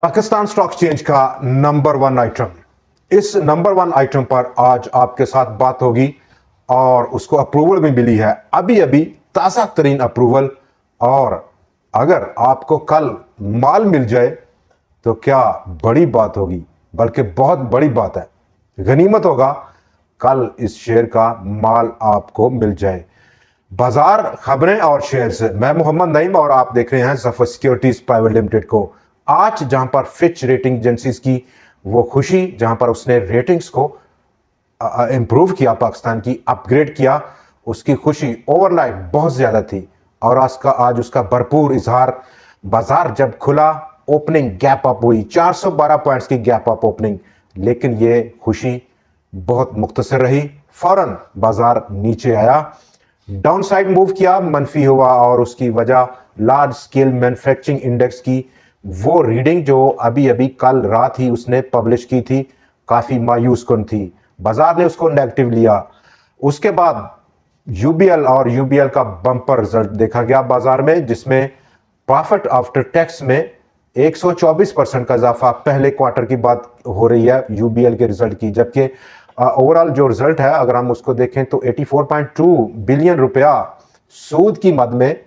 Pakistan stock exchange का number one item, इस number one item पर आज आपके साथ बात होगी और उसको अप्रूवल भी मिली है, अभी अभी ताज़ा तरीन अप्रूवल। और अगर आपको कल माल मिल जाए तो क्या बड़ी बात होगी, बल्कि बहुत बड़ी बात है, गनीमत होगा कल इस शेयर का माल आपको मिल जाए। बाजार खबरें और शेयर से मैं मोहम्मद नईम और आप देख रहे हैं जफर सिक्योरिटीज प्राइवेट लिमिटेड को। आज जहां पर फिच रेटिंग एजेंसीज की वो खुशी, जहां पर उसने रेटिंग्स को इंप्रूव किया, पाकिस्तान की अपग्रेड किया, उसकी खुशी ओवरनाइट बहुत ज्यादा थी और आज उसका भरपूर इजहार। बाजार जब खुला, ओपनिंग गैप अप हुई, 412 पॉइंट्स की गैप अप ओपनिंग, लेकिन ये खुशी बहुत मुख्तसर रही, फौरन बाजार नीचे आया, डाउन साइड मूव किया, मनफी हुआ और उसकी वजह लार्ज स्केल मैन्युफैक्चरिंग इंडेक्स की वो रीडिंग जो अभी अभी कल रात ही उसने पब्लिश की थी, काफी मायूस कुन थी, बाजार ने उसको नेगेटिव लिया। उसके बाद यूबीएल का बम्पर रिजल्ट देखा गया बाजार में, जिसमें प्रॉफिट आफ्टर टैक्स में 124% का इजाफा, पहले क्वार्टर की बात हो रही है यूबीएल के रिजल्ट की, जबकि ओवरऑल जो रिजल्ट है अगर हम उसको देखें तो 84.2 बिलियन रुपया सूद की मद में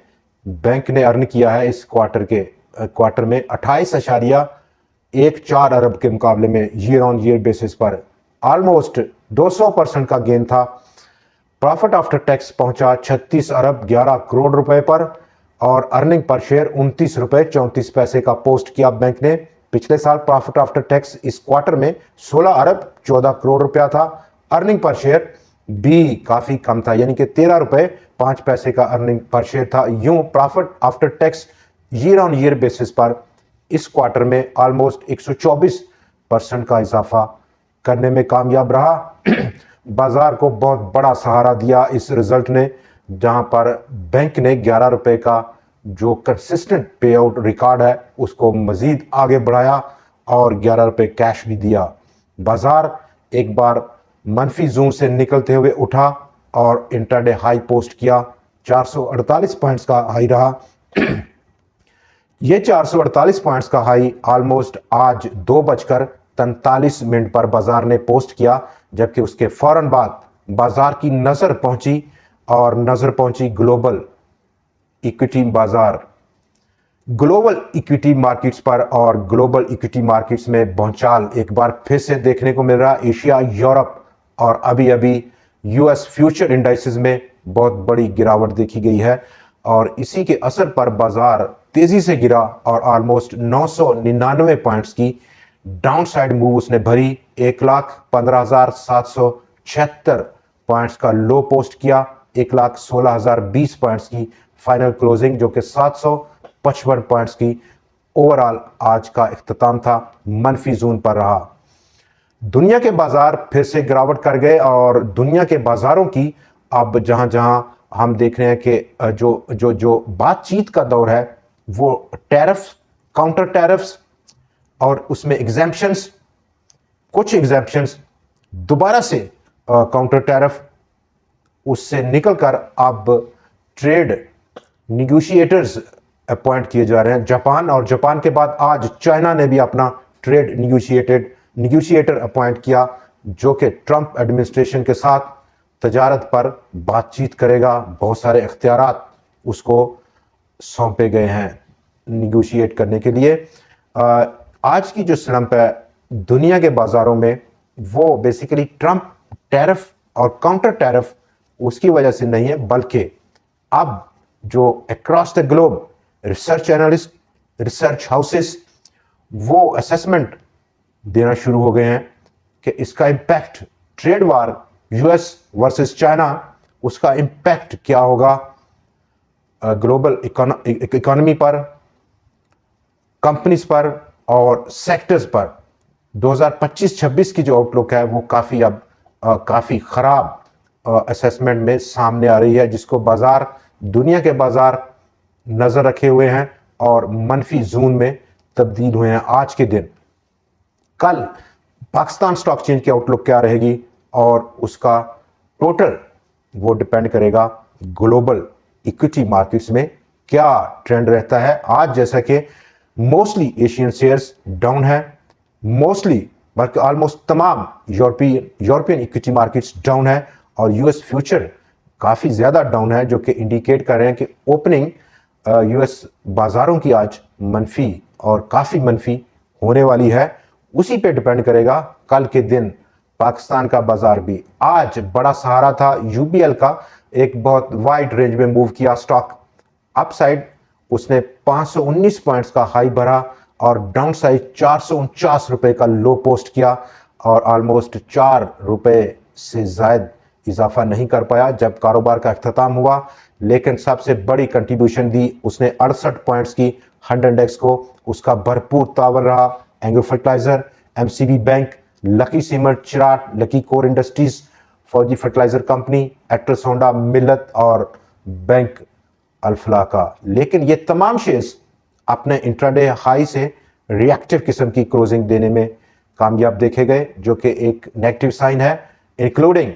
बैंक ने अर्न किया है इस क्वार्टर में 28.14 अरब के मुकाबले में ईयर ऑन ईयर बेसिस पर ऑलमोस्ट 200% का गेन था। प्रॉफिट आफ्टर टैक्स पहुंचा 36 अरब 11 करोड़ रुपए पर और अर्निंग पर शेयर 29 रुपए 34 पैसे का पोस्ट किया बैंक ने। पिछले साल प्रॉफिट आफ्टर टैक्स इस क्वार्टर में 16 अरब 14 करोड़ रुपया था, अर्निंग पर शेयर भी काफी कम था, यानी कि 13 रुपए 5 पैसे का अर्निंग पर शेयर था। यूं profit after tax year on year basis पर इस क्वार्टर में ऑलमोस्ट 124% का इजाफा करने में कामयाब रहा। बाजार को बहुत बड़ा सहारा दिया इस रिजल्ट ने, जहां पर बैंक ने 11 रुपए का जो कंसिस्टेंट पे आउट रिकॉर्ड है उसको मजीद आगे बढ़ाया और 11 रुपए कैश भी दिया। बाजार एक बार मनफी जोन से निकलते हुए उठा और इंटरडे हाई पोस्ट किया, 448 पॉइंट्स का हाई रहा। ये 448 पॉइंट्स का हाई ऑलमोस्ट आज 2:43 पर बाजार ने पोस्ट किया, जबकि उसके फौरन बाद बाजार की नजर पहुंची ग्लोबल इक्विटी बाजार, ग्लोबल इक्विटी मार्केट्स पर। और ग्लोबल इक्विटी मार्केट्स में भौचाल एक बार फिर से देखने को मिल रहा है। एशिया, यूरोप और अभी अभी यूएस फ्यूचर इंडाइसेस में बहुत बड़ी गिरावट देखी गई है और इसी के असर पर बाजार तेजी से गिरा और ऑलमोस्ट 999 पॉइंट्स की डाउन साइड मूव उसने भरी। 1,15,776 पॉइंट्स का लो पोस्ट किया, 1,16,020 पॉइंट्स की फाइनल क्लोजिंग, जो कि 755 पॉइंट्स की ओवरऑल आज का इख्तिताम था, मनफी जोन पर रहा। दुनिया के बाजार फिर से गिरावट कर गए और दुनिया के बाजारों की अब जहां जहां हम देख रहे हैं कि जो बातचीत का दौर है वो टैरिफ, काउंटर टैरिफ्स और उसमें एग्जेम्पशंस, कुछ एग्जेम्पशंस दोबारा से काउंटर टैरिफ, उससे निकलकर अब ट्रेड निगोशिएटर्स अपॉइंट किए जा रहे हैं। जापान और जापान के बाद आज चाइना ने भी अपना ट्रेड निगोशिएटर अपॉइंट किया, जो कि ट्रंप एडमिनिस्ट्रेशन के साथ तजारत पर बातचीत करेगा। बहुत सारे इख्तियारात उसको सौंपे गए हैं निगोशिएट करने के लिए। आज की जो स्लंप है दुनिया के बाजारों में वो बेसिकली ट्रंप टैरिफ और काउंटर टैरिफ उसकी वजह से नहीं है, बल्कि अब जो across the globe research analyst, research houses वो असेसमेंट देना शुरू हो गए हैं कि इसका impact, trade war US versus China, उसका इंपैक्ट क्या होगा ग्लोबल इकोनॉमी पर, कंपनीज पर और सेक्टर्स पर। 2025-26 की जो आउटलुक है वो काफी खराब असेसमेंट में सामने आ रही है, जिसको दुनिया के बाजार नजर रखे हुए हैं और मनफी जोन में तब्दील हुए हैं आज के दिन। कल पाकिस्तान स्टॉक एक्सचेंज की आउटलुक क्या रहेगी और उसका टोटल वो डिपेंड करेगा ग्लोबल इक्विटी मार्केट्स में क्या ट्रेंड रहता है। आज जैसा कि मोस्टली एशियन शेयर्स डाउन है, मोस्टली बल्कि ऑलमोस्ट तमाम यूरोपियन इक्विटी मार्केट्स डाउन है और यूएस फ्यूचर काफ़ी ज़्यादा डाउन है, जो कि इंडिकेट कर रहे हैं कि ओपनिंग यूएस बाज़ारों की आज मनफी और काफ़ी मनफी होने वाली है। उसी पे डिपेंड करेगा कल के दिन पाकिस्तान का बाजार भी। आज बड़ा सहारा था यूबीएल का, एक बहुत वाइड रेंज में मूव किया स्टॉक। अपसाइड उसने 519 पॉइंट्स का हाई भरा और डाउन साइड 449 रुपए का लो पोस्ट किया और ऑलमोस्ट 4 रुपए से ज्यादा इजाफा नहीं कर पाया जब कारोबार का अख्ताम हुआ। लेकिन सबसे बड़ी कंट्रीब्यूशन दी उसने 68 पॉइंट्स की 100 इंडेक्स को। उसका भरपूर तावन रहा Engro fertiliser, MCB bank, Lucky Cement, Cherat, Lucky Core Industries, Fauji fertiliser company, एक्ट्रेस होंडा, मिल्लत और बैंक अल्फला का। लेकिन ये तमाम शेयर्स अपने इंट्राडे हाई से रिएक्टिव किस्म की क्लोजिंग देने में कामयाब देखे गए, जो कि एक नेगेटिव साइन है, इंक्लूडिंग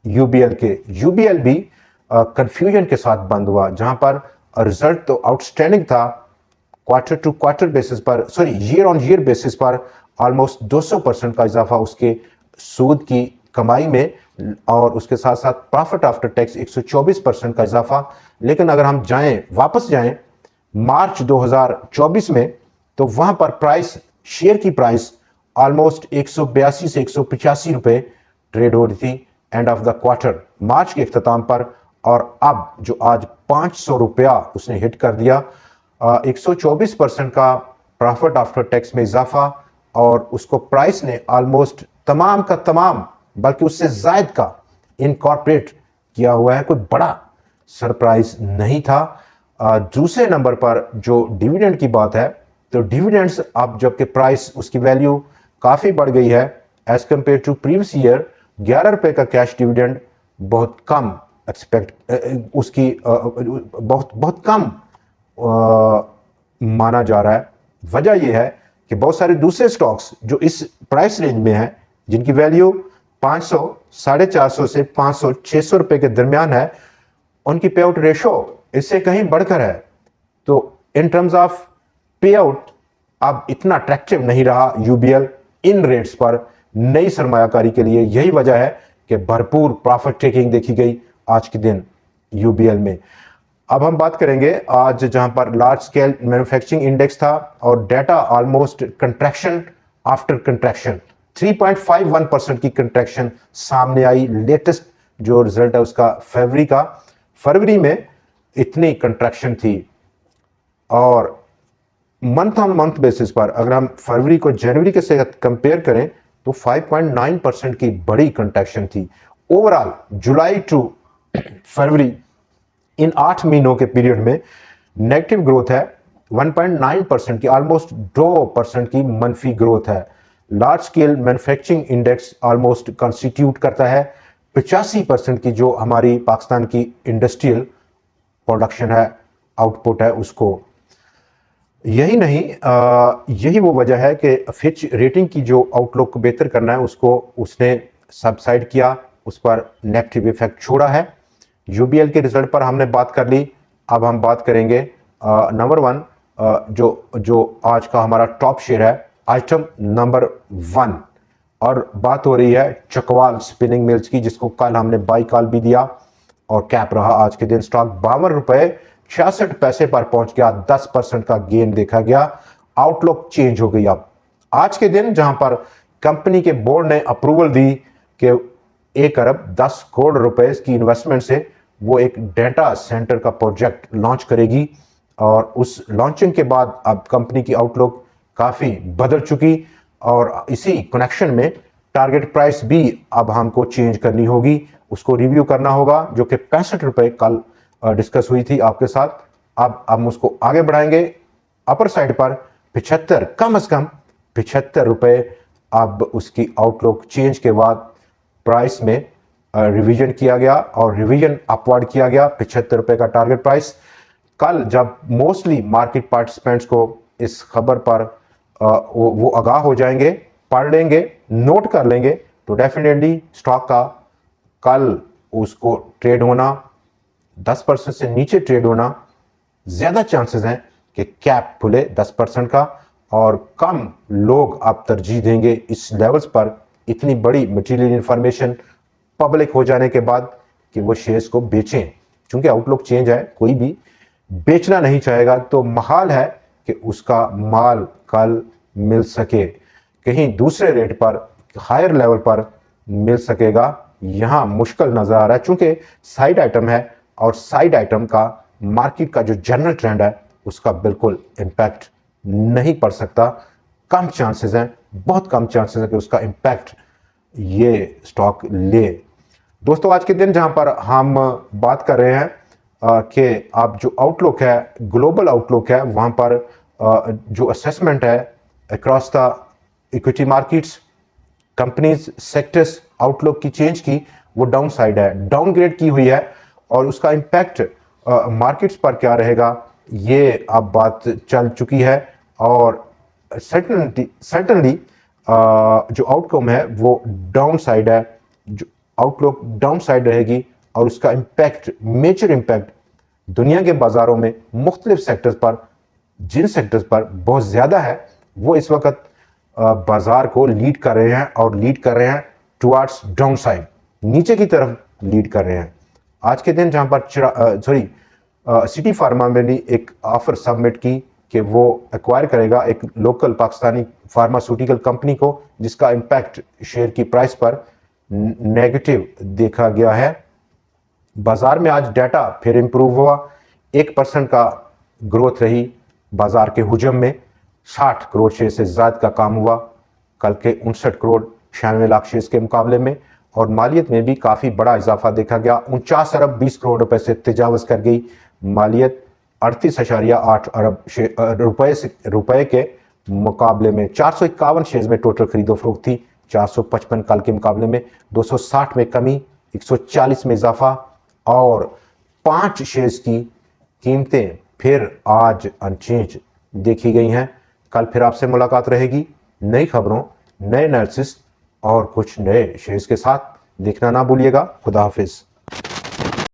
यूबीएल के। यूबीएल भी कंफ्यूजन के साथ बंद हुआ, जहां पर रिजल्ट तो आउटस्टैंडिंग था, क्वार्टर टू क्वार्टर बेसिस पर, sorry year on year basis पर ऑलमोस्ट 200% का इजाफा उसके सूद की कमाई में और उसके साथ साथ प्रॉफिट आफ्टर टैक्स 124% का इजाफा। लेकिन अगर हम वापस जाएं मार्च 2024 में, तो वहां पर प्राइस, शेयर की प्राइस ऑलमोस्ट 182 से 185 रुपए ट्रेड हो रही थी एंड ऑफ द क्वार्टर मार्च के अख्ताम पर। और अब जो आज 500 रुपया उसने हिट कर दिया, 124% का प्रॉफिट आफ्टर टैक्स में इजाफा और उसको प्राइस ने ऑलमोस्ट तमाम का तमाम बल्कि उससे जायद का इनकॉर्पोरेट किया हुआ है। कोई बड़ा सरप्राइज नहीं था। दूसरे नंबर पर जो डिविडेंड की बात है, तो डिविडेंड्स अब जबकि प्राइस उसकी वैल्यू काफ़ी बढ़ गई है as compared to previous year, 11 रुपए का कैश डिविडेंड बहुत कम उसकी बहुत कम माना जा रहा है। वजह यह है कि बहुत सारे दूसरे स्टॉक्स जो इस प्राइस रेंज में हैं, जिनकी वैल्यू 500, 450 से 500, 600 रुपए के दरमियान है, उनकी पे आउट रेशो इससे कहीं बढ़कर है। तो इन टर्म्स ऑफ पे आउट अब इतना अट्रैक्टिव नहीं रहा यूबीएल इन रेट्स पर नई सरमायाकारी के लिए। यही वजह है कि भरपूर प्रॉफिट टेकिंग देखी गई आज के दिन यूबीएल में। अब हम बात करेंगे आज जहां पर लार्ज स्केल मैन्युफैक्चरिंग इंडेक्स था और data almost contraction after contraction, 3.51% की कंट्रैक्शन सामने आई। लेटेस्ट जो रिजल्ट है उसका फरवरी का, फरवरी में इतनी कंट्रैक्शन थी। और मंथ ऑन मंथ बेसिस पर अगर हम फरवरी को जनवरी के साथ कंपेयर करें तो 5.9% की बड़ी कंट्रैक्शन थी। ओवरऑल जुलाई टू फरवरी इन 8 महीनों के पीरियड में नेगेटिव ग्रोथ है 1.9% की, ऑलमोस्ट 2% की मनफी ग्रोथ है। Large scale manufacturing index almost constitute करता है 85% की जो हमारी पाकिस्तान की इंडस्ट्रियल प्रोडक्शन है, आउटपुट है उसको। यही नहीं, यही वो वजह है कि फिच रेटिंग की जो आउटलुक को बेहतर करना है उसको उसने सबसाइड किया, उस पर नेगेटिव इफेक्ट छोड़ा है। यूबीएल के रिजल्ट पर हमने बात कर ली। अब हम बात करेंगे नंबर 1 जो आज का हमारा टॉप शेयर है, आइटम नंबर 1, और बात हो रही है चकवाल स्पिनिंग मिल्स की, जिसको कल हमने बाई कॉल भी दिया और कैप रहा आज के दिन। स्टॉक 52 रुपए 66 पैसे पर पहुंच गया, 10% का गेन देखा गया। आउटलुक चेंज हो गई अब आज के दिन, जहां पर कंपनी के बोर्ड ने अप्रूवल दी कि 1 अरब 10 करोड़ रुपए की इन्वेस्टमेंट से वो एक डेटा सेंटर का प्रोजेक्ट लॉन्च करेगी। और उस लॉन्चिंग के बाद अब कंपनी की आउटलुक काफ़ी बदल चुकी और इसी कनेक्शन में टारगेट प्राइस भी अब हमको चेंज करनी होगी, उसको रिव्यू करना होगा, जो कि 65 रुपए कल डिस्कस हुई थी आपके साथ। अब हम उसको आगे बढ़ाएंगे अपर साइड पर 75, कम से कम 75 रुपए अब उसकी आउटलुक चेंज के बाद प्राइस में रिवीजन किया गया और रिवीजन अपवर्ड किया गया 75 रुपए का टारगेट प्राइस। कल जब मोस्टली मार्केट पार्टिसिपेंट्स को इस खबर पर वो आगाह हो जाएंगे, पढ़ लेंगे, नोट कर लेंगे, तो डेफिनेटली स्टॉक का कल उसको ट्रेड होना 10% से नीचे ट्रेड होना ज़्यादा चांसेस हैं कि कैप खुले 10% का और कम लोग अब तरजीह देंगे इस लेवल्स पर इतनी बड़ी मटेरियल इंफॉर्मेशन पब्लिक हो जाने के बाद कि वो शेयर्स को बेचें। चूंकि आउटलुक चेंज है, कोई भी बेचना नहीं चाहेगा तो महाल है कि उसका माल कल मिल सके, कहीं दूसरे रेट पर हायर लेवल पर मिल सकेगा, यहां मुश्किल नजर आ रहा है। चूंकि साइड आइटम है और साइड आइटम का मार्केट का जो जनरल ट्रेंड है उसका बिल्कुल इम्पैक्ट नहीं पड़ सकता। कम चांसेस हैं, बहुत कम चांसेस है कि उसका इम्पैक्ट ये स्टॉक ले। दोस्तों आज के दिन जहां पर हम बात कर रहे हैं कि आप जो आउटलुक है, ग्लोबल आउटलुक है, वहां पर जो असेसमेंट है across the equity markets, companies, sectors, outlook की चेंज की वो डाउन साइड है, डाउनग्रेड की हुई है और उसका इम्पैक्ट मार्केट्स पर क्या रहेगा ये अब बात चल चुकी है। और सर्टनली जो आउटकम है वो डाउन साइड है, जो आउटलुक डाउन साइड रहेगी और उसका इम्पैक्ट, मेजर इम्पैक्ट दुनिया के बाजारों में मुख्तलिफ सेक्टर्स पर, जिन सेक्टर्स पर बहुत ज़्यादा है वो इस वक्त बाजार को लीड कर रहे हैं और लीड कर रहे हैं टुवार्ड्स डाउन साइड, नीचे की तरफ लीड कर रहे हैं। आज के दिन जहां पर सिटी फार्मा में भी एक ऑफर सबमिट की कि वो एक्वायर करेगा एक लोकल पाकिस्तानी फार्मास्यूटिकल कंपनी को, जिसका इम्पैक्ट शेयर की प्राइस पर नेगेटिव देखा गया है। बाजार में आज डाटा फिर इंप्रूव हुआ, 1% का ग्रोथ रही बाजार के हुजम में, 60 करोड़ शेयर से ज़्यादा का काम हुआ कल के 59 करोड़ 96 लाख शेयर के मुकाबले में। और मालियत में भी काफ़ी बड़ा इजाफा देखा गया, 49 अरब 20 करोड़ रुपए से तजावज़ कर गई मालियत, 38.8 अरब रुपए के मुकाबले में। 451 शेयर में टोटल खरीदो फरोख्त थी, 455 कल के मुकाबले में, 260 में कमी, 140 में इजाफा और 5 शेयर्स की कीमतें फिर आज अनचेंज देखी गई हैं। कल फिर आपसे मुलाकात रहेगी नई खबरों, नए एनालिसिस और कुछ नए शेयर्स के साथ। देखना ना भूलिएगा। खुदा हाफिज।